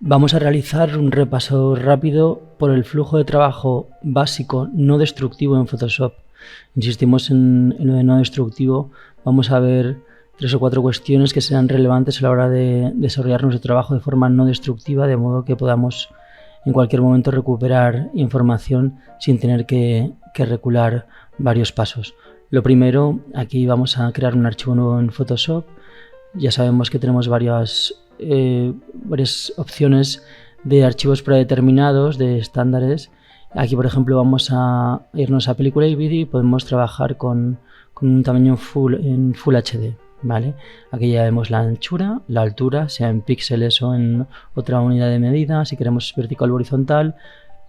Vamos a realizar un repaso rápido por el flujo de trabajo básico no destructivo en Photoshop. Insistimos en lo de no destructivo. Vamos a ver 3 o 4 cuestiones que serán relevantes a la hora de desarrollar nuestro trabajo de forma no destructiva, de modo que podamos en cualquier momento recuperar información sin tener que recular varios pasos. Lo primero, aquí vamos a crear un archivo nuevo en Photoshop. Ya sabemos que tenemos varias opciones de archivos predeterminados, de estándares. Aquí, por ejemplo, vamos a irnos a película y vídeo y podemos trabajar con un tamaño en Full HD, ¿vale? Aquí ya vemos la anchura, la altura, sea en píxeles o en otra unidad de medida, si queremos vertical o horizontal,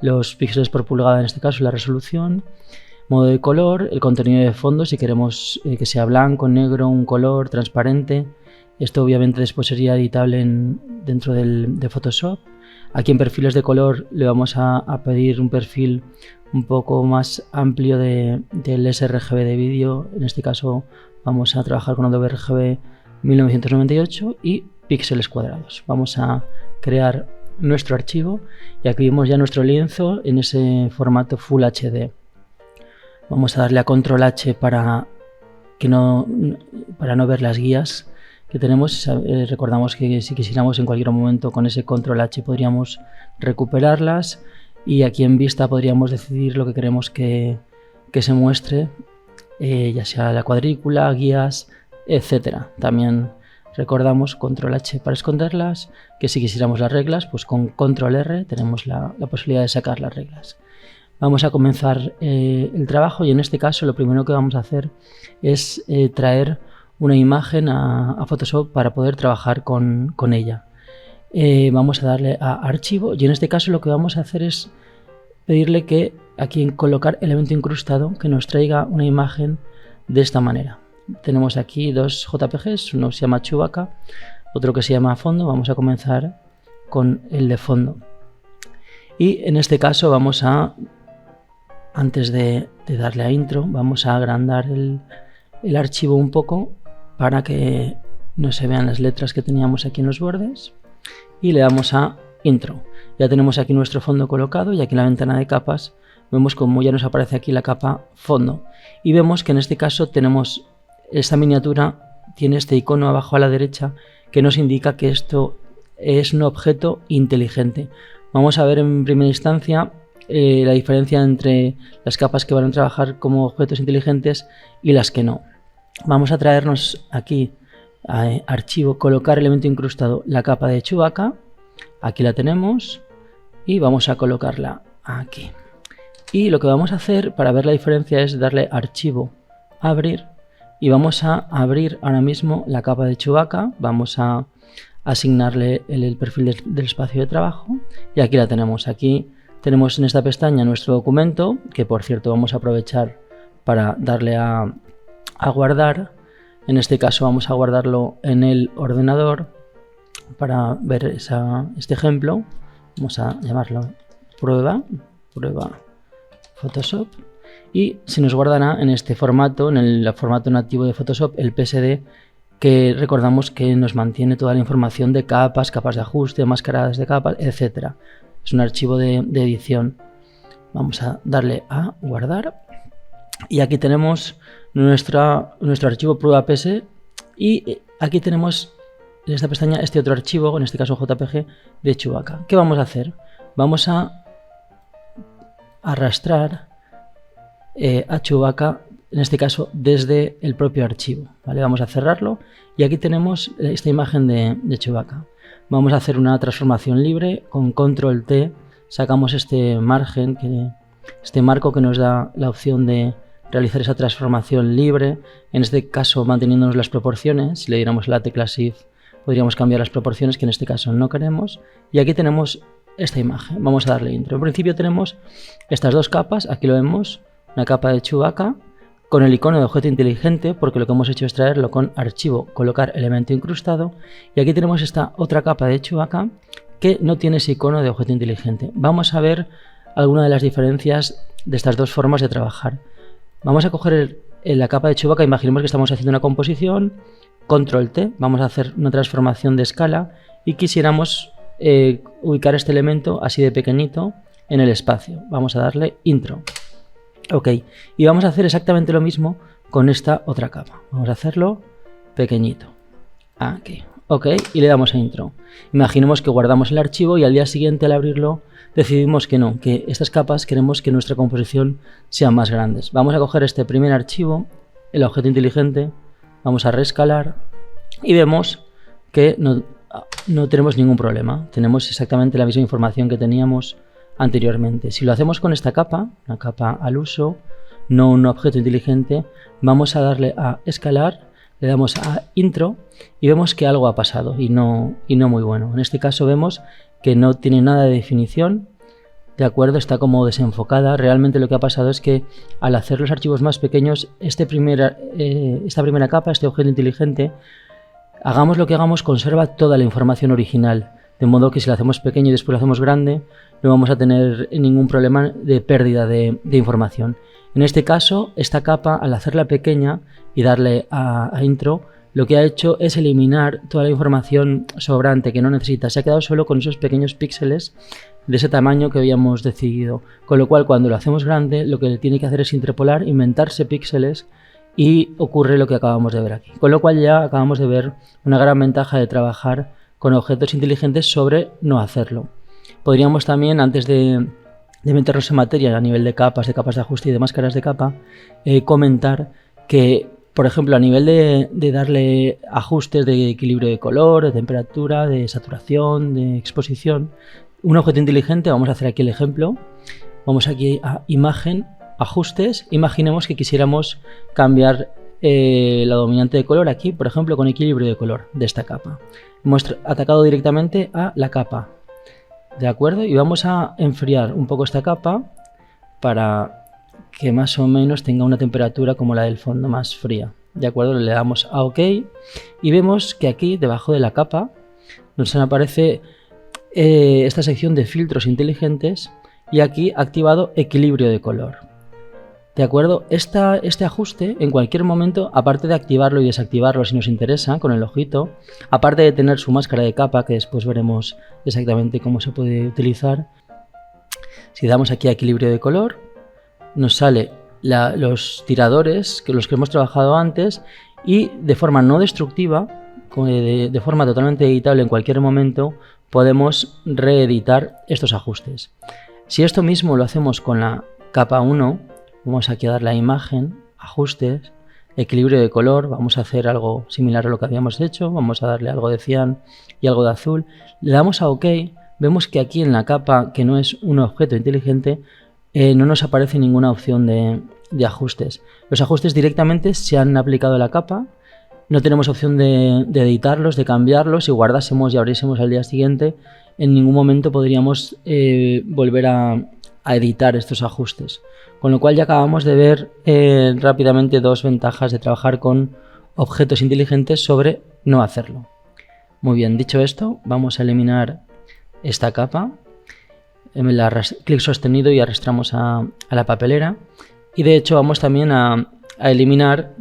los píxeles por pulgada en este caso, la resolución, modo de color, el contenido de fondo, si queremos que sea blanco, negro, un color transparente. Esto obviamente después sería editable dentro de Photoshop. Aquí en perfiles de color le vamos a pedir un perfil un poco más amplio del sRGB de vídeo. En este caso vamos a trabajar con Adobe RGB 1998 y píxeles cuadrados. Vamos a crear nuestro archivo y aquí vemos ya nuestro lienzo en ese formato Full HD. Vamos a darle a Control H para no ver las guías que tenemos. Recordamos que si quisiéramos en cualquier momento con ese Control H podríamos recuperarlas, y aquí en vista podríamos decidir lo que queremos que se muestre, ya sea la cuadrícula, guías, etcétera. También recordamos Control H para esconderlas, que si quisiéramos las reglas, pues con Control R tenemos la posibilidad de sacar las reglas. Vamos a comenzar el trabajo, y en este caso lo primero que vamos a hacer es traer una imagen a Photoshop para poder trabajar con ella. Vamos a darle a archivo, y en este caso lo que vamos a hacer es pedirle que aquí en colocar elemento incrustado que nos traiga una imagen de esta manera. Tenemos aquí dos JPGs, uno se llama Chewbacca, otro que se llama fondo. Vamos a comenzar con el de fondo, y en este caso vamos a, antes de darle a intro, vamos a agrandar el archivo un poco para que no se vean las letras que teníamos aquí en los bordes, y le damos a intro. Ya tenemos aquí nuestro fondo colocado, y aquí en la ventana de capas vemos como ya nos aparece aquí la capa fondo, y vemos que en este caso tenemos esta miniatura, tiene este icono abajo a la derecha que nos indica que esto es un objeto inteligente. Vamos a ver en primera instancia la diferencia entre las capas que van a trabajar como objetos inteligentes y las que no. Vamos a traernos aquí a archivo, colocar elemento incrustado, la capa de Chewbacca. Aquí la tenemos y vamos a colocarla aquí. Y lo que vamos a hacer para ver la diferencia es darle archivo, abrir, y vamos a abrir ahora mismo la capa de Chewbacca. Vamos a asignarle el perfil del espacio de trabajo, y aquí la tenemos. Aquí tenemos en esta pestaña nuestro documento, que por cierto vamos a aprovechar para darle a guardar. En este caso vamos a guardarlo en el ordenador para ver este ejemplo. Vamos a llamarlo prueba Photoshop, y se nos guardará en este formato, en el formato nativo de Photoshop, el PSD, que recordamos que nos mantiene toda la información de capas, capas de ajuste, máscaras de capas, etcétera. Es un archivo de edición. Vamos a darle a guardar, y aquí tenemos nuestro archivo prueba PS, y aquí tenemos en esta pestaña este otro archivo, en este caso JPG, de Chewbacca. ¿Qué vamos a hacer? Vamos a arrastrar a Chewbacca, en este caso desde el propio archivo, ¿vale? Vamos a cerrarlo, y aquí tenemos esta imagen de Chewbacca. Vamos a hacer una transformación libre. Con Control T sacamos este margen, este marco que nos da la opción de realizar esa transformación libre, en este caso manteniéndonos las proporciones. Si le diéramos la tecla Shift podríamos cambiar las proporciones, que en este caso no queremos, y aquí tenemos esta imagen. Vamos a darle intro. En principio tenemos estas dos capas, aquí lo vemos, una capa de Chewbacca con el icono de objeto inteligente, porque lo que hemos hecho es traerlo con archivo, colocar elemento incrustado, y aquí tenemos esta otra capa de Chewbacca que no tiene ese icono de objeto inteligente. Vamos a ver algunas de las diferencias de estas dos formas de trabajar. Vamos a coger la capa de Chewbacca, imaginemos que estamos haciendo una composición, Control T, vamos a hacer una transformación de escala, y quisiéramos ubicar este elemento así de pequeñito en el espacio. Vamos a darle intro. Ok, y vamos a hacer exactamente lo mismo con esta otra capa. Vamos a hacerlo pequeñito. Aquí. Ok, y le damos a intro. Imaginemos que guardamos el archivo y al día siguiente al abrirlo decidimos que no, que estas capas queremos que nuestra composición sean más grandes. Vamos a coger este primer archivo, el objeto inteligente, vamos a reescalar y vemos que no tenemos ningún problema. Tenemos exactamente la misma información que teníamos anteriormente. Si lo hacemos con esta capa, una capa al uso, no un objeto inteligente, vamos a darle a escalar, le damos a intro y vemos que algo ha pasado y no muy bueno. En este caso vemos que no tiene nada de definición, de acuerdo, está como desenfocada. Realmente lo que ha pasado es que al hacer los archivos más pequeños, esta primera capa, este objeto inteligente, hagamos lo que hagamos, conserva toda la información original, de modo que si lo hacemos pequeño y después lo hacemos grande, no vamos a tener ningún problema de pérdida de información. En este caso, esta capa, al hacerla pequeña y darle a intro, lo que ha hecho es eliminar toda la información sobrante que no necesita. Se ha quedado solo con esos pequeños píxeles de ese tamaño que habíamos decidido. Con lo cual, cuando lo hacemos grande, lo que tiene que hacer es interpolar, inventarse píxeles y ocurre lo que acabamos de ver aquí. Con lo cual ya acabamos de ver una gran ventaja de trabajar con objetos inteligentes sobre no hacerlo. Podríamos también, antes de meternos en materia a nivel de capas de ajuste y de máscaras de capa, comentar que, por ejemplo, a nivel de darle ajustes de equilibrio de color, de temperatura, de saturación, de exposición, un objeto inteligente, vamos a hacer aquí el ejemplo, vamos aquí a imagen, ajustes, imaginemos que quisiéramos cambiar la dominante de color aquí, por ejemplo, con equilibrio de color de esta capa. Hemos atacado directamente a la capa, ¿de acuerdo? Y vamos a enfriar un poco esta capa para que más o menos tenga una temperatura como la del fondo, más fría, ¿de acuerdo? Le damos a OK y vemos que aquí debajo de la capa nos aparece esta sección de filtros inteligentes y aquí activado equilibrio de color, ¿de acuerdo? Este ajuste en cualquier momento, aparte de activarlo y desactivarlo si nos interesa con el ojito, aparte de tener su máscara de capa, que después veremos exactamente cómo se puede utilizar, si damos aquí a equilibrio de color, nos sale los tiradores, los que hemos trabajado antes, y de forma no destructiva, de forma totalmente editable en cualquier momento, podemos reeditar estos ajustes. Si esto mismo lo hacemos con la capa 1, vamos aquí a dar la imagen, ajustes, equilibrio de color, vamos a hacer algo similar a lo que habíamos hecho, vamos a darle algo de cian y algo de azul, le damos a OK, vemos que aquí en la capa, que no es un objeto inteligente, no nos aparece ninguna opción de ajustes. Los ajustes directamente se han aplicado a la capa, no tenemos opción de editarlos, de cambiarlos. Si guardásemos y abriésemos al día siguiente, en ningún momento podríamos volver a editar estos ajustes. Con lo cual ya acabamos de ver rápidamente dos ventajas de trabajar con objetos inteligentes sobre no hacerlo. Muy bien, dicho esto, vamos a eliminar esta capa. Clic sostenido y arrastramos a la papelera. Y de hecho vamos también a eliminar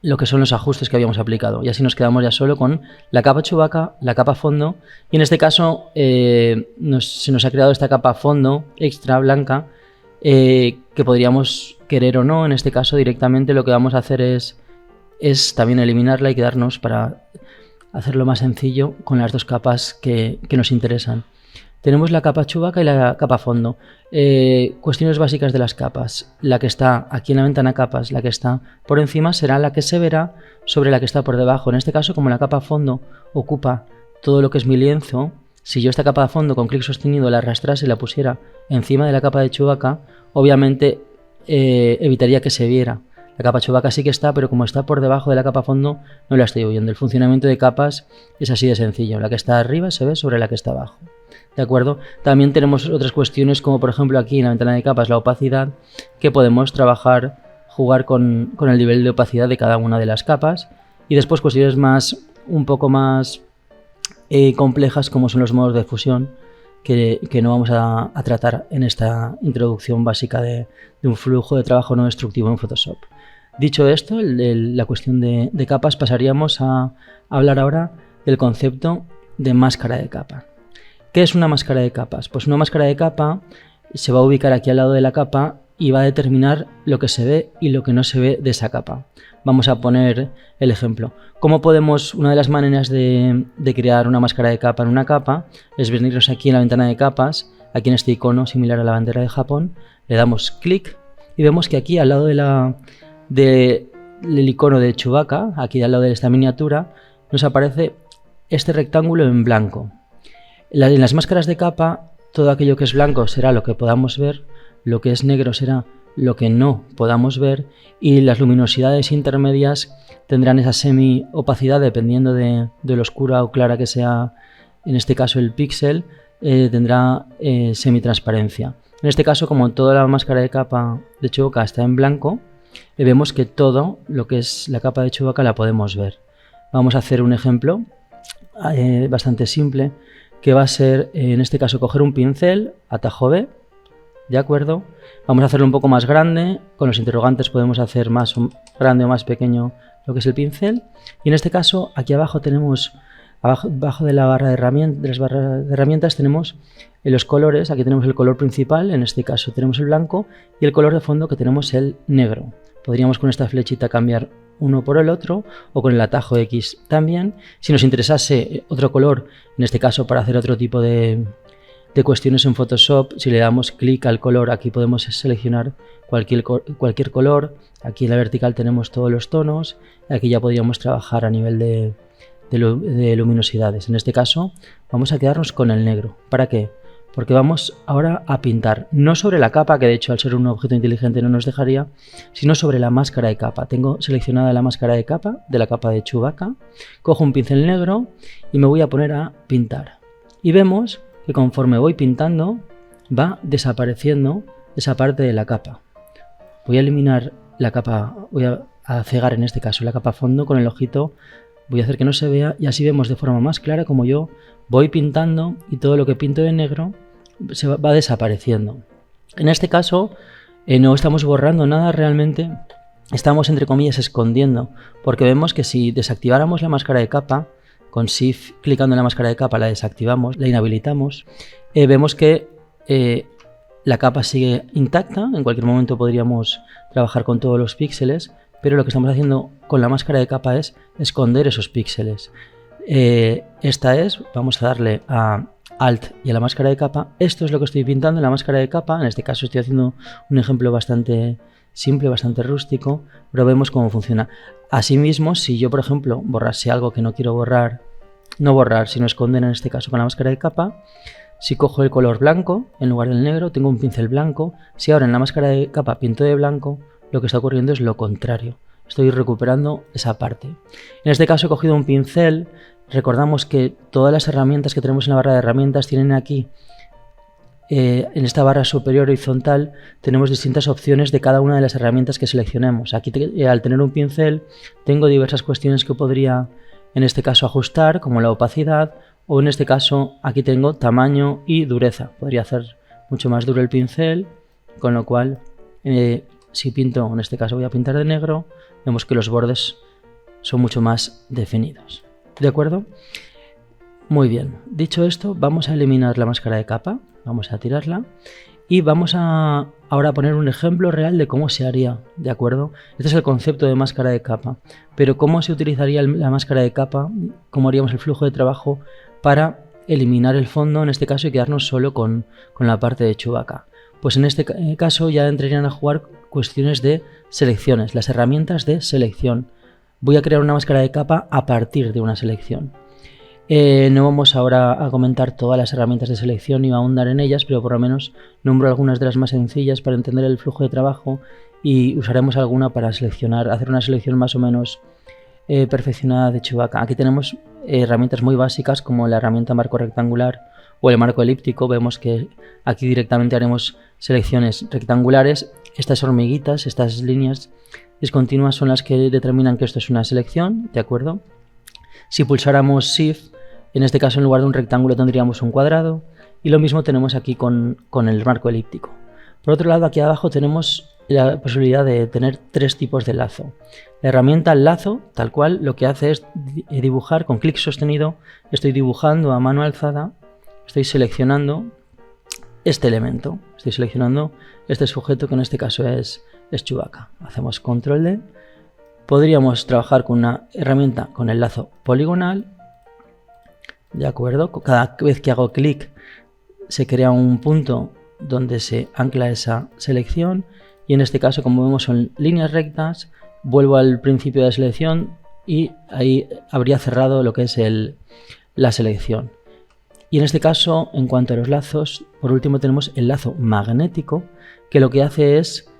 lo que son los ajustes que habíamos aplicado. Y así nos quedamos ya solo con la capa Chewbacca, la capa fondo. Y en este caso se nos ha creado esta capa fondo extra blanca que podríamos querer o no. En este caso directamente lo que vamos a hacer es también eliminarla y quedarnos, para hacerlo más sencillo, con las dos capas que nos interesan. Tenemos la capa Chewbacca y la capa fondo. Cuestiones básicas de las capas. La que está aquí en la ventana capas, la que está por encima será la que se verá sobre la que está por debajo. En este caso, como la capa fondo ocupa todo lo que es mi lienzo, si yo esta capa de fondo con clic sostenido la arrastrase y la pusiera encima de la capa de Chewbacca, obviamente evitaría que se viera. La capa Chewbacca sí que está, pero como está por debajo de la capa fondo, no la estoy viendo. El funcionamiento de capas es así de sencillo. La que está arriba se ve sobre la que está abajo. ¿De acuerdo? También tenemos otras cuestiones, como por ejemplo aquí en la ventana de capas la opacidad, que podemos jugar con el nivel de opacidad de cada una de las capas. Y después cuestiones un poco más complejas, como son los modos de fusión, que no vamos a tratar en esta introducción básica de un flujo de trabajo no destructivo en Photoshop. Dicho esto, la cuestión de capas, pasaríamos a hablar ahora del concepto de máscara de capa. ¿Qué es una máscara de capas? Pues una máscara de capa se va a ubicar aquí al lado de la capa y va a determinar lo que se ve y lo que no se ve de esa capa. Vamos a poner el ejemplo. Una de las maneras de crear una máscara de capa en una capa es venirnos aquí en la ventana de capas, aquí en este icono similar a la bandera de Japón, le damos clic y vemos que aquí al lado del icono de Chewbacca, aquí al lado de esta miniatura, nos aparece este rectángulo en blanco. En las máscaras de capa, todo aquello que es blanco será lo que podamos ver, lo que es negro será lo que no podamos ver y las luminosidades intermedias tendrán esa semi-opacidad dependiendo de lo oscura o clara que sea, en este caso el píxel, tendrá semi-transparencia. En este caso, como toda la máscara de capa de Chewbacca está en blanco, vemos que todo lo que es la capa de Chewbacca la podemos ver. Vamos a hacer un ejemplo bastante simple, que va a ser, en este caso, coger un pincel, atajo B, ¿de acuerdo? Vamos a hacerlo un poco más grande, con los interrogantes podemos hacer más grande o más pequeño lo que es el pincel, y en este caso, aquí abajo tenemos, abajo de la barra de herramientas, tenemos los colores. Aquí tenemos el color principal, en este caso tenemos el blanco, y el color de fondo que tenemos el negro. Podríamos con esta flechita cambiar uno por el otro o con el atajo X también. Si nos interesase otro color, en este caso para hacer otro tipo de cuestiones en Photoshop, si le damos clic al color, aquí podemos seleccionar cualquier color. Aquí en la vertical tenemos todos los tonos, y aquí ya podríamos trabajar a nivel de luminosidades. En este caso vamos a quedarnos con el negro. ¿Para qué? Porque vamos ahora a pintar, no sobre la capa, que de hecho al ser un objeto inteligente no nos dejaría, sino sobre la máscara de capa. Tengo seleccionada la máscara de capa, de la capa de Chewbacca, cojo un pincel negro y me voy a poner a pintar. Y vemos que conforme voy pintando va desapareciendo esa parte de la capa. Voy a eliminar la capa, voy a cegar en este caso la capa fondo con el ojito, voy a hacer que no se vea y así vemos de forma más clara como yo voy pintando y todo lo que pinto de negro se va desapareciendo. En este caso no estamos borrando nada realmente, estamos entre comillas escondiendo, porque vemos que si desactiváramos la máscara de capa, con Shift clicando en la máscara de capa la desactivamos, la inhabilitamos, vemos que la capa sigue intacta. En cualquier momento podríamos trabajar con todos los píxeles, pero lo que estamos haciendo con la máscara de capa es esconder esos píxeles. Vamos a darle a Alt y a la máscara de capa. Esto es lo que estoy pintando en la máscara de capa. En este caso estoy haciendo un ejemplo bastante simple, bastante rústico, pero vemos cómo funciona. Asimismo, si yo, por ejemplo, borrase algo que no quiero borrar, sino esconder en este caso con la máscara de capa, si cojo el color blanco en lugar del negro, tengo un pincel blanco. Si ahora en la máscara de capa pinto de blanco, lo que está ocurriendo es lo contrario. Estoy recuperando esa parte. En este caso he cogido un pincel. Recordamos que todas las herramientas que tenemos en la barra de herramientas tienen aquí, en esta barra superior horizontal, tenemos distintas opciones de cada una de las herramientas que seleccionemos. Aquí al tener un pincel tengo diversas cuestiones que podría en este caso ajustar, como la opacidad, o en este caso aquí tengo tamaño y dureza. Podría hacer mucho más duro el pincel, con lo cual si pinto, en este caso voy a pintar de negro, vemos que los bordes son mucho más definidos. ¿De acuerdo? Muy bien. Dicho esto, vamos a eliminar la máscara de capa, vamos a tirarla y vamos a ahora poner un ejemplo real de cómo se haría, ¿de acuerdo? Este es el concepto de máscara de capa, pero ¿cómo se utilizaría la máscara de capa? ¿Cómo haríamos el flujo de trabajo para eliminar el fondo en este caso y quedarnos solo con la parte de Chewbacca? Pues en este caso ya entrarían a jugar cuestiones de selecciones, las herramientas de selección. Voy a crear una máscara de capa a partir de una selección. No vamos ahora a comentar todas las herramientas de selección y a ahondar en ellas, pero por lo menos nombro algunas de las más sencillas para entender el flujo de trabajo y usaremos alguna para seleccionar, hacer una selección más o menos perfeccionada de Chewbacca. Aquí tenemos herramientas muy básicas como la herramienta marco rectangular o el marco elíptico. Vemos que aquí directamente haremos selecciones rectangulares. Estas hormiguitas, estas líneas discontinuas son las que determinan que esto es una selección, ¿de acuerdo? Si pulsáramos Shift, en este caso en lugar de un rectángulo tendríamos un cuadrado, y lo mismo tenemos aquí con el marco elíptico. Por otro lado, aquí abajo tenemos la posibilidad de tener tres tipos de lazo. La herramienta lazo, tal cual, lo que hace es dibujar con clic sostenido. Estoy dibujando a mano alzada, estoy seleccionando este elemento, estoy seleccionando este sujeto que en este caso es Chewbacca. Hacemos control D. Podríamos trabajar con una herramienta con el lazo poligonal, ¿de acuerdo? Cada vez que hago clic se crea un punto donde se ancla esa selección y en este caso, como vemos, son líneas rectas. Vuelvo al principio de la selección y ahí habría cerrado lo que es la selección. Y en este caso, en cuanto a los lazos, por último tenemos el lazo magnético, que lo que hace es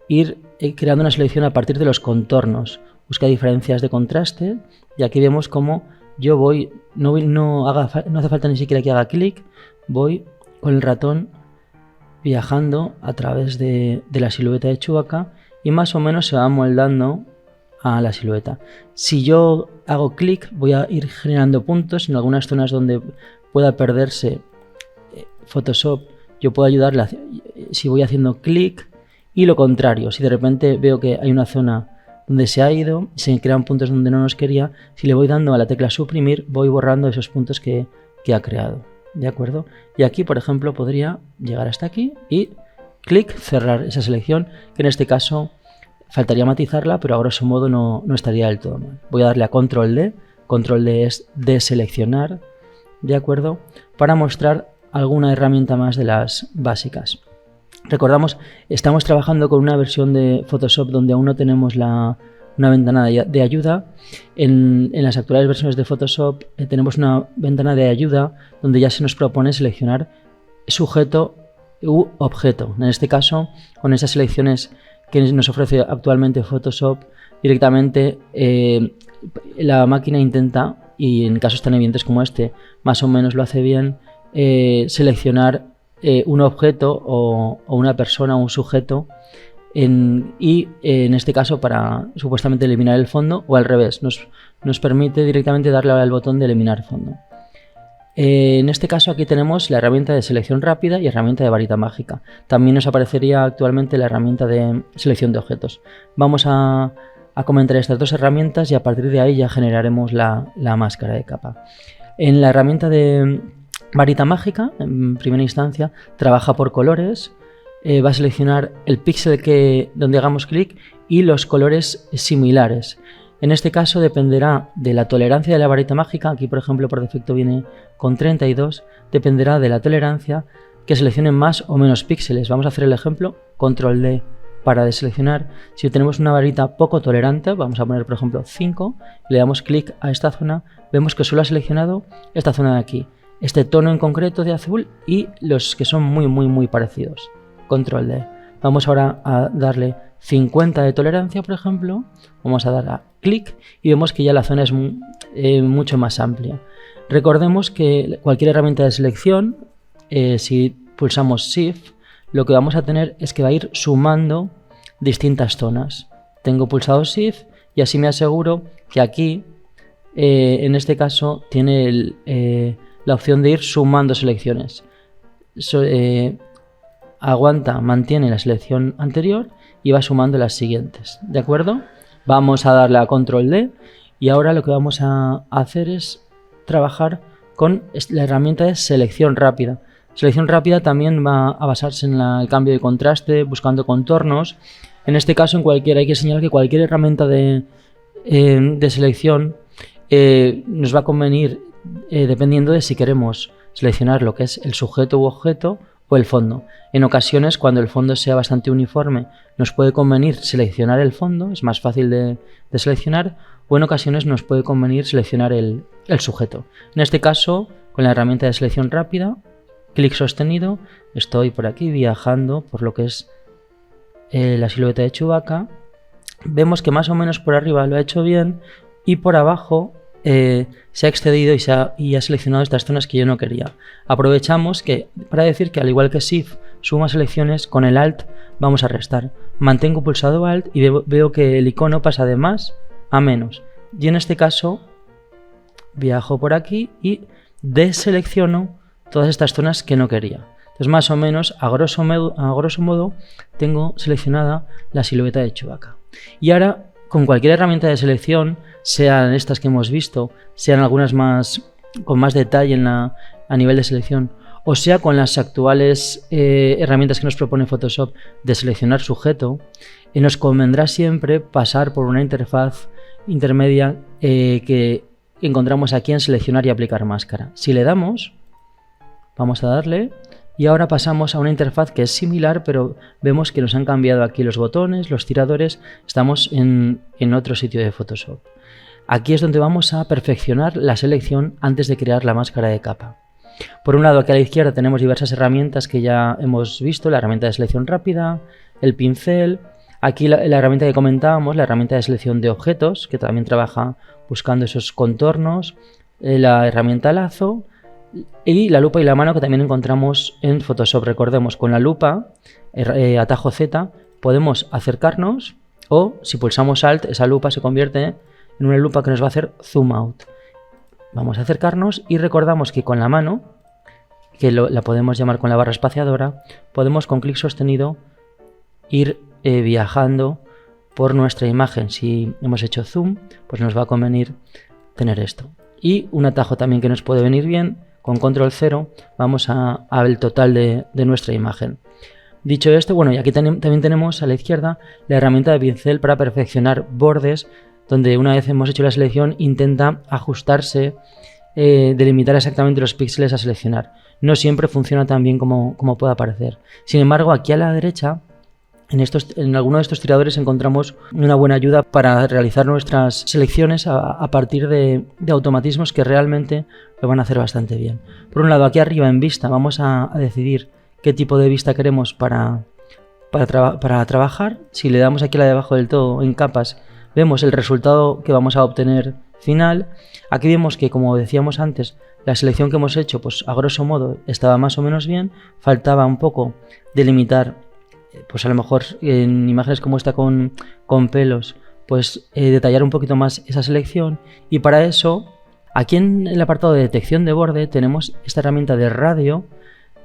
ir creando una selección a partir de los contornos. Busca diferencias de contraste y aquí vemos cómo yo voy, no hace falta ni siquiera que haga clic, voy con el ratón viajando a través de la silueta de Chewbacca y más o menos se va moldando a la silueta. Si yo hago clic voy a ir generando puntos en algunas zonas donde pueda perderse Photoshop. Yo puedo ayudarle si voy haciendo clic, y lo contrario, si de repente veo que hay una zona donde se ha ido, se crean puntos donde no nos quería, si le voy dando a la tecla suprimir voy borrando esos puntos que ha creado, ¿de acuerdo? Y aquí, por ejemplo, podría llegar hasta aquí y clic, cerrar esa selección, que en este caso faltaría matizarla, pero a grosso modo no estaría del todo mal. Voy a darle a control D. Control D es deseleccionar, ¿de acuerdo? Para mostrar alguna herramienta más de las básicas. Recordamos, estamos trabajando con una versión de Photoshop donde aún no tenemos una ventana de ayuda. En las actuales versiones de Photoshop tenemos una ventana de ayuda donde ya se nos propone seleccionar sujeto u objeto. En este caso, con esas selecciones que nos ofrece actualmente Photoshop, directamente la máquina intenta, y en casos tan evidentes como este, más o menos lo hace bien, seleccionar un objeto o una persona o un sujeto en este caso para supuestamente eliminar el fondo, o al revés, nos permite directamente darle al botón de eliminar fondo. En este caso aquí tenemos la herramienta de selección rápida y herramienta de varita mágica. También nos aparecería actualmente la herramienta de selección de objetos. Vamos a comentar estas dos herramientas y a partir de ahí ya generaremos la máscara de capa. En la herramienta de varita mágica, en primera instancia, trabaja por colores. Va a seleccionar el píxel donde hagamos clic y los colores similares. En este caso dependerá de la tolerancia de la varita mágica. Aquí, por ejemplo, por defecto viene con 32. Dependerá de la tolerancia que seleccione más o menos píxeles. Vamos a hacer el ejemplo. Control D para deseleccionar. Si tenemos una varita poco tolerante, vamos a poner, por ejemplo, 5. Le damos clic a esta zona. Vemos que solo ha seleccionado esta zona de aquí. Este tono en concreto de azul y los que son muy parecidos. Control D. Vamos ahora a darle 50 de tolerancia, por ejemplo. Vamos a dar a clic y vemos que ya la zona es mucho más amplia. Recordemos que cualquier herramienta de selección, si pulsamos Shift, lo que vamos a tener es que va a ir sumando distintas zonas. Tengo pulsado Shift y así me aseguro que aquí, en este caso, tiene la opción de ir sumando selecciones. Aguanta, mantiene la selección anterior y va sumando las siguientes, ¿de acuerdo? Vamos a darle a control D y ahora lo que vamos a hacer es trabajar con la herramienta de selección rápida. Selección rápida también va a basarse en el cambio de contraste, buscando contornos. En este caso, hay que señalar que cualquier herramienta de selección nos va a convenir dependiendo de si queremos seleccionar lo que es el sujeto u objeto o el fondo. En ocasiones, cuando el fondo sea bastante uniforme, nos puede convenir seleccionar el fondo, es más fácil de seleccionar, o en ocasiones nos puede convenir seleccionar el sujeto. En este caso, con la herramienta de selección rápida, clic sostenido, estoy por aquí viajando por lo que es la silueta de Chewbacca. Vemos que más o menos por arriba lo ha hecho bien y por abajo se ha excedido y ha seleccionado estas zonas que yo no quería. Aprovechamos para decir que al igual que Shift suma selecciones, con el Alt vamos a restar. Mantengo pulsado Alt y veo que el icono pasa de más a menos. Y en este caso viajo por aquí y deselecciono todas estas zonas que no quería. Entonces, más o menos, a grosso modo, tengo seleccionada la silueta de Chewbacca. Y ahora, con cualquier herramienta de selección, sean estas que hemos visto, sean algunas con más detalle en a nivel de selección, o sea con las actuales herramientas que nos propone Photoshop de seleccionar sujeto, nos convendrá siempre pasar por una interfaz intermedia que encontramos aquí en seleccionar y aplicar máscara. Si le damos, vamos a darle, y ahora pasamos a una interfaz que es similar, pero vemos que nos han cambiado aquí los botones, los tiradores, estamos en otro sitio de Photoshop. Aquí es donde vamos a perfeccionar la selección antes de crear la máscara de capa. Por un lado, aquí a la izquierda tenemos diversas herramientas que ya hemos visto, la herramienta de selección rápida, el pincel, aquí la herramienta que comentábamos, la herramienta de selección de objetos, que también trabaja buscando esos contornos, la herramienta lazo y la lupa y la mano que también encontramos en Photoshop. Recordemos, con la lupa, atajo Z, podemos acercarnos o si pulsamos Alt, esa lupa se convierte en una lupa que nos va a hacer zoom out. Vamos a acercarnos y recordamos que con la mano, que la podemos llamar con la barra espaciadora, podemos con clic sostenido ir viajando por nuestra imagen. Si hemos hecho zoom, pues nos va a convenir tener esto. Y un atajo también que nos puede venir bien, con control 0 vamos al total de nuestra imagen. Dicho esto, bueno, y aquí también tenemos a la izquierda la herramienta de pincel para perfeccionar bordes, donde una vez hemos hecho la selección intenta ajustarse, delimitar exactamente los píxeles a seleccionar. No siempre funciona tan bien como pueda parecer. Sin embargo, aquí a la derecha, en alguno de estos tiradores encontramos una buena ayuda para realizar nuestras selecciones a partir de automatismos que realmente lo van a hacer bastante bien. Por un lado, aquí arriba en vista vamos a decidir qué tipo de vista queremos para trabajar. Si le damos aquí a la de abajo del todo en capas, vemos el resultado que vamos a obtener final. Aquí vemos que, como decíamos antes, la selección que hemos hecho, pues a grosso modo estaba más o menos bien. Faltaba un poco delimitar, pues a lo mejor en imágenes como esta con pelos, pues detallar un poquito más esa selección. Y para eso, aquí en el apartado de detección de borde tenemos esta herramienta de radio.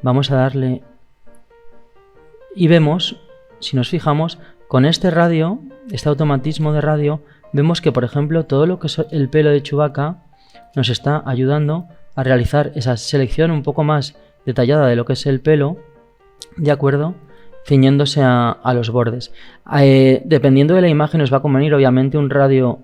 Vamos a darle y vemos, si nos fijamos, con este radio, este automatismo de radio, vemos que, por ejemplo, todo lo que es el pelo de Chewbacca nos está ayudando a realizar esa selección un poco más detallada de lo que es el pelo, ¿de acuerdo?, ciñéndose a los bordes. Dependiendo de la imagen nos va a convenir obviamente un radio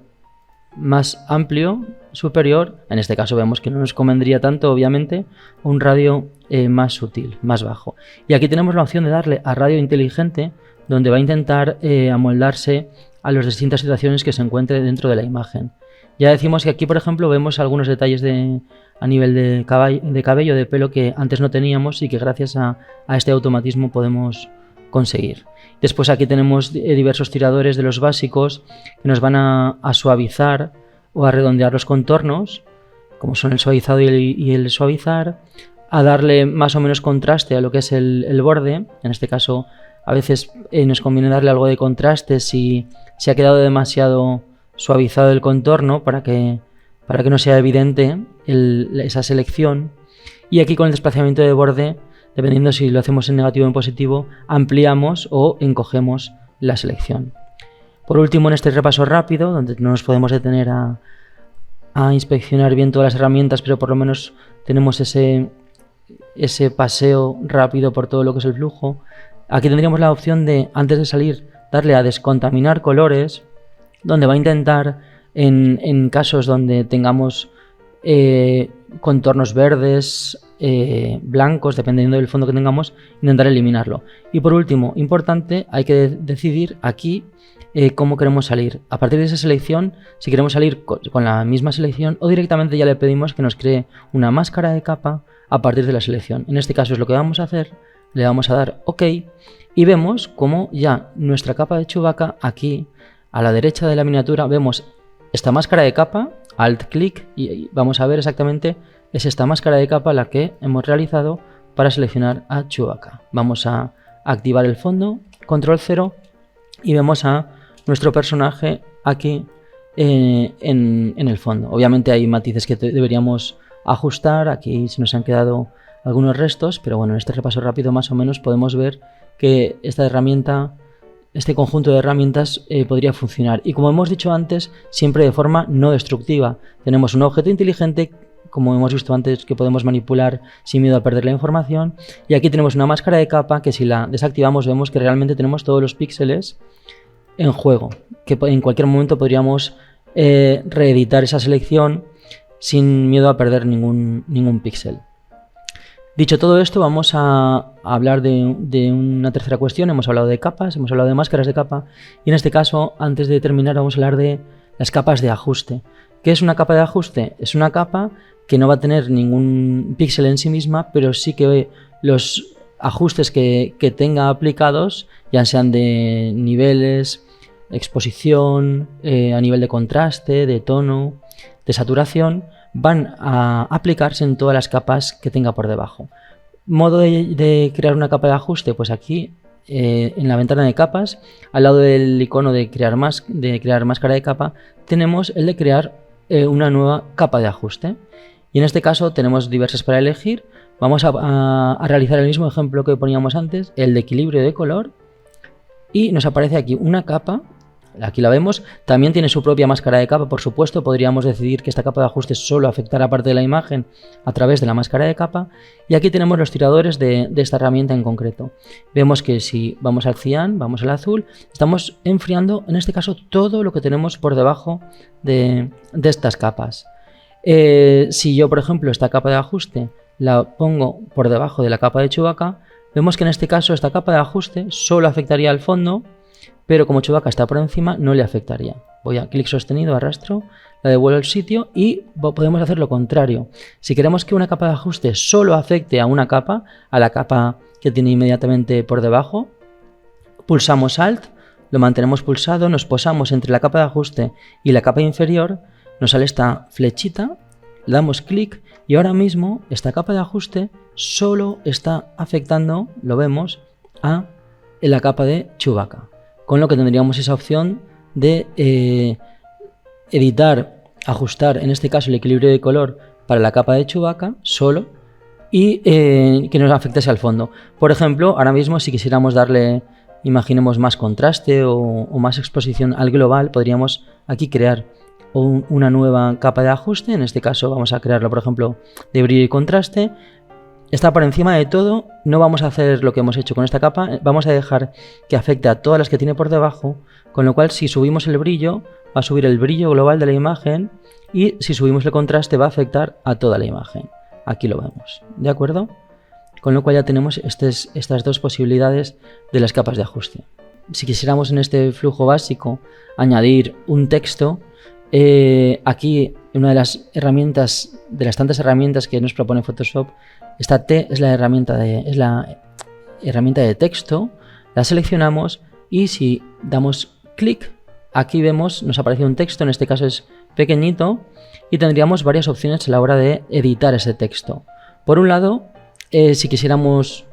más amplio, superior. En este caso vemos que no nos convendría tanto, obviamente, un radio más sutil, más bajo. Y aquí tenemos la opción de darle a radio inteligente, donde va a intentar amoldarse a las distintas situaciones que se encuentre dentro de la imagen. Ya decimos que aquí, por ejemplo, vemos algunos detalles a nivel de cabello, de pelo, que antes no teníamos y que gracias a este automatismo podemos conseguir. Después aquí tenemos diversos tiradores de los básicos que nos van a suavizar o a redondear los contornos, como son el suavizado y el suavizar, a darle más o menos contraste a lo que es el borde. En este caso, a veces nos conviene darle algo de contraste si se ha quedado demasiado suavizado el contorno para que no sea evidente esa selección. Y aquí con el desplazamiento de borde, dependiendo si lo hacemos en negativo o en positivo, ampliamos o encogemos la selección. Por último, en este repaso rápido, donde no nos podemos detener a inspeccionar bien todas las herramientas, pero por lo menos tenemos ese paseo rápido por todo lo que es el flujo. Aquí tendríamos la opción de, antes de salir, darle a descontaminar colores, donde va a intentar, en casos donde tengamos contornos verdes, blancos, dependiendo del fondo que tengamos, intentar eliminarlo. Y por último, importante, hay que decidir aquí cómo queremos salir. A partir de esa selección, si queremos salir con la misma selección, o directamente ya le pedimos que nos cree una máscara de capa a partir de la selección. En este caso es lo que vamos a hacer. Le vamos a dar OK y vemos como ya nuestra capa de Chewbacca, aquí a la derecha de la miniatura, vemos esta máscara de capa. Alt clic y vamos a ver exactamente, es esta máscara de capa la que hemos realizado para seleccionar a Chewbacca. Vamos a activar el fondo, control 0, y vemos a nuestro personaje aquí en el fondo. Obviamente hay matices que deberíamos ajustar, aquí se nos han quedado algunos restos, pero bueno, en este repaso rápido más o menos podemos ver que esta herramienta, este conjunto de herramientas podría funcionar. Y como hemos dicho antes, siempre de forma no destructiva. Tenemos un objeto inteligente como hemos visto antes, que podemos manipular sin miedo a perder la información. Y aquí tenemos una máscara de capa que si la desactivamos vemos que realmente tenemos todos los píxeles en juego, que en cualquier momento podríamos reeditar esa selección sin miedo a perder ningún píxel. Dicho todo esto, vamos a hablar de una tercera cuestión. Hemos hablado de capas, hemos hablado de máscaras de capa, y en este caso, antes de terminar, vamos a hablar de las capas de ajuste. ¿Qué es una capa de ajuste? Es una capa que no va a tener ningún píxel en sí misma, pero sí que los ajustes que tenga aplicados, ya sean de niveles, exposición, a nivel de contraste, de tono, de saturación, van a aplicarse en todas las capas que tenga por debajo. Modo de crear una capa de ajuste, pues aquí en la ventana de capas, al lado del icono de crear máscara de capa, tenemos el de crear una nueva capa de ajuste. Y en este caso tenemos diversas para elegir. Vamos a realizar el mismo ejemplo que poníamos antes, el de equilibrio de color, y nos aparece aquí una capa. Aquí la vemos, también tiene su propia máscara de capa, por supuesto. Podríamos decidir que esta capa de ajuste solo afectará parte de la imagen a través de la máscara de capa. Y aquí tenemos los tiradores de esta herramienta en concreto. Vemos que si vamos al cian, vamos al azul, estamos enfriando, en este caso, todo lo que tenemos por debajo de estas capas. Si yo, por ejemplo, esta capa de ajuste la pongo por debajo de la capa de Chewbacca, vemos que en este caso esta capa de ajuste solo afectaría al fondo, pero como Chewbacca está por encima, no le afectaría. Voy a clic sostenido, arrastro, la devuelvo al sitio y podemos hacer lo contrario. Si queremos que una capa de ajuste solo afecte a una capa, a la capa que tiene inmediatamente por debajo, pulsamos Alt, lo mantenemos pulsado, nos posamos entre la capa de ajuste y la capa inferior, nos sale esta flechita, le damos clic y ahora mismo esta capa de ajuste solo está afectando, lo vemos, a la capa de Chewbacca. Con lo que tendríamos esa opción de editar, ajustar, en este caso el equilibrio de color para la capa de Chewbacca solo y que nos afectase al fondo. Por ejemplo, ahora mismo si quisiéramos darle, imaginemos, más contraste o más exposición al global, podríamos aquí crear una nueva capa de ajuste. En este caso vamos a crearlo, por ejemplo, de brillo y contraste. Está por encima de todo, no vamos a hacer lo que hemos hecho con esta capa, vamos a dejar que afecte a todas las que tiene por debajo, con lo cual si subimos el brillo, va a subir el brillo global de la imagen, y si subimos el contraste va a afectar a toda la imagen. Aquí lo vemos, ¿de acuerdo? Con lo cual ya tenemos estas dos posibilidades de las capas de ajuste. Si quisiéramos en este flujo básico añadir un texto, aquí una de las herramientas, de las tantas herramientas que nos propone Photoshop, esta T es la herramienta de texto, la seleccionamos y si damos clic, aquí vemos, nos aparece un texto, en este caso es pequeñito, y tendríamos varias opciones a la hora de editar ese texto. Por un lado, si quisiéramos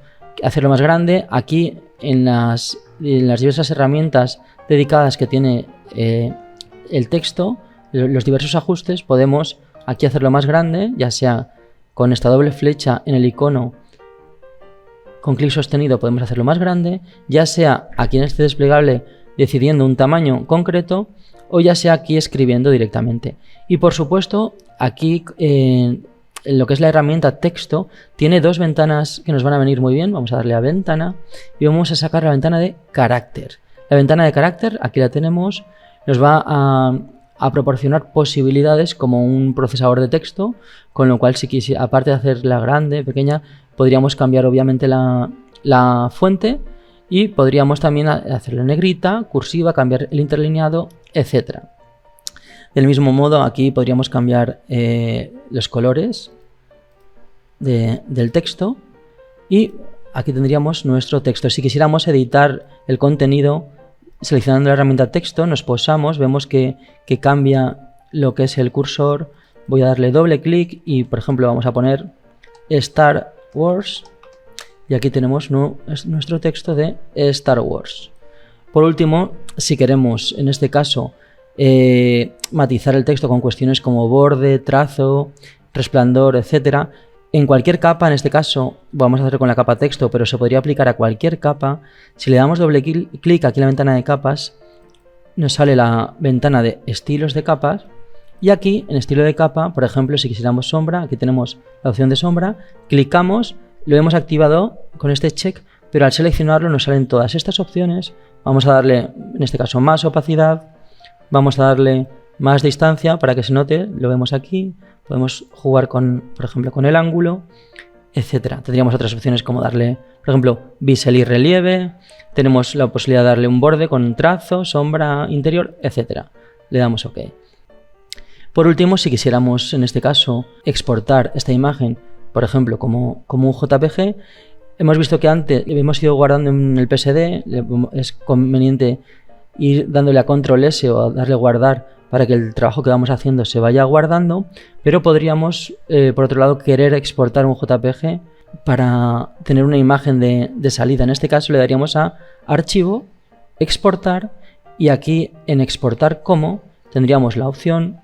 hacerlo más grande, aquí en las diversas herramientas dedicadas que tiene el texto, los diversos ajustes, podemos aquí hacerlo más grande, ya sea con esta doble flecha en el icono, con clic sostenido podemos hacerlo más grande, ya sea aquí en este desplegable decidiendo un tamaño concreto, o ya sea aquí escribiendo directamente. Y por supuesto, aquí en lo que es la herramienta texto, tiene dos ventanas que nos van a venir muy bien. Vamos a darle a ventana y vamos a sacar la ventana de carácter. La ventana de carácter, aquí la tenemos, nos va a proporcionar posibilidades como un procesador de texto, con lo cual si quisiera, aparte de hacerla grande, pequeña, podríamos cambiar obviamente la fuente y podríamos también hacerla negrita, cursiva, cambiar el interlineado, etc. Del mismo modo, aquí podríamos cambiar los colores del texto y aquí tendríamos nuestro texto. Si quisiéramos editar el contenido, seleccionando la herramienta texto, nos posamos, vemos que cambia lo que es el cursor. Voy a darle doble clic y, por ejemplo, vamos a poner Star Wars y aquí tenemos nuestro texto de Star Wars. Por último, si queremos, en este caso, matizar el texto con cuestiones como borde, trazo, resplandor, etcétera, en cualquier capa, en este caso vamos a hacer con la capa texto, pero se podría aplicar a cualquier capa. Si le damos doble clic aquí en la ventana de capas, nos sale la ventana de estilos de capas Y aquí, en estilo de capa, por ejemplo, si quisiéramos sombra, aquí tenemos la opción de sombra, clicamos, lo hemos activado con este check, pero al seleccionarlo nos salen todas estas opciones. Vamos a darle, en este caso, más opacidad, vamos a darle más distancia para que se note, lo vemos aquí, podemos jugar con, por ejemplo, con el ángulo, etcétera. Tendríamos otras opciones como darle, por ejemplo, bisel y relieve, tenemos la posibilidad de darle un borde con trazo, sombra interior, etcétera. Le damos OK. Por último, si quisiéramos, en este caso, exportar esta imagen, por ejemplo, como un JPG, hemos visto que antes hemos ido guardando en el PSD, es conveniente ir dándole a Control S o a darle guardar para que el trabajo que vamos haciendo se vaya guardando, pero podríamos, por otro lado, querer exportar un JPG para tener una imagen de salida. En este caso le daríamos a Archivo, Exportar, y aquí en Exportar como tendríamos la opción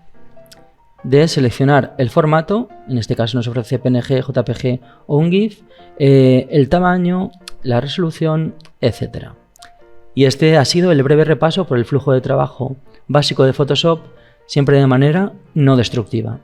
de seleccionar el formato, en este caso nos ofrece PNG, JPG o un GIF, el tamaño, la resolución, etc. Y este ha sido el breve repaso por el flujo de trabajo básico de Photoshop, siempre de manera no destructiva.